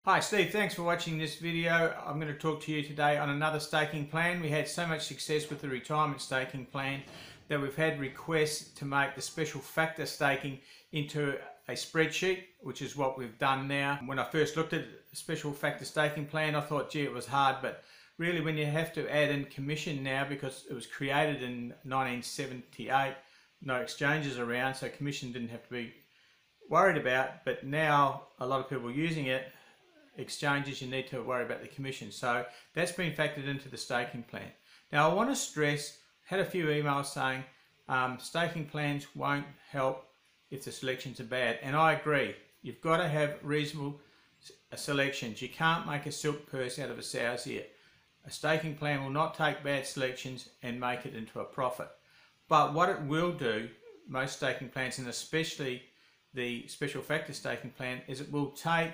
Hi Steve, thanks for watching this video. I'm going to talk to you today on another staking plan. We had so much success with the retirement staking plan that we've had requests to make the special factor staking into a spreadsheet, which is what we've done now. When I first looked at the special factor staking plan, I thought, gee, it was hard, but really when you have to add in commission now, because it was created in 1978, no exchanges around, so commission didn't have to be worried about, but now a lot of people are using it. Exchanges, you need to worry about the commission, so that's been factored into the staking plan. Now I want to stress, had a few emails saying staking plans won't help if the selections are bad, and I agree. You've got to have reasonable selections. You can't make a silk purse out of a sow's ear. A staking plan will not take bad selections and make it into a profit, but what it will do, most staking plans, and especially the special factor staking plan, is it will take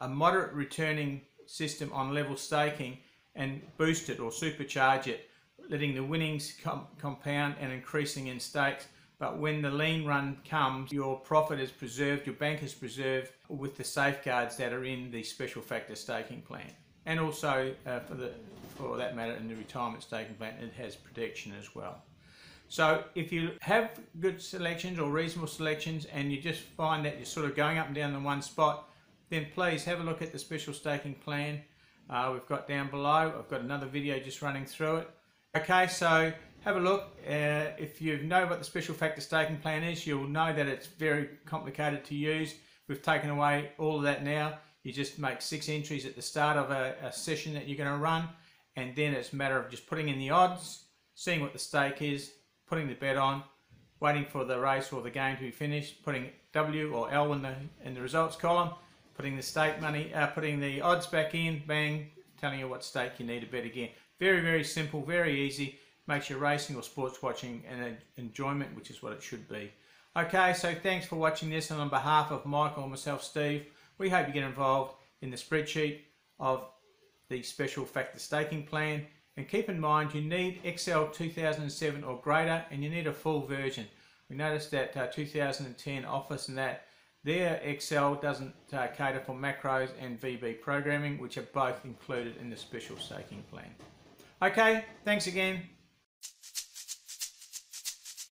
a moderate returning system on level staking and boost it or supercharge it, letting the winnings compound and increasing in stakes. But when the lean run comes, your profit is preserved, your bank is preserved with the safeguards that are in the special factor staking plan. And also for that matter in the retirement staking plan, it has protection as well. So if you have good selections or reasonable selections and you just find that you're sort of going up and down in one spot, then please have a look at the special staking plan we've got down below. I've got another video just running through it. Okay, so have a look. If you know what the special factor staking plan is, you'll know that it's very complicated to use. We've taken away all of that now. You just make 6 entries at the start of a session that you're going to run, and then it's a matter of just putting in the odds, seeing what the stake is, putting the bet on, waiting for the race or the game to be finished, putting W or L in the results column, putting the stake money, putting the odds back in, bang, telling you what stake you need to bet again. Very, very simple, very easy. Makes your racing or sports watching an enjoyment, which is what it should be. Okay, so thanks for watching this, and on behalf of Michael and myself, Steve, we hope you get involved in the spreadsheet of the special factor staking plan. And keep in mind, you need Excel 2007 or greater, and you need a full version. We noticed that 2010 Office and that, their Excel doesn't cater for macros and VB programming, which are both included in the special staking plan. Okay, thanks again.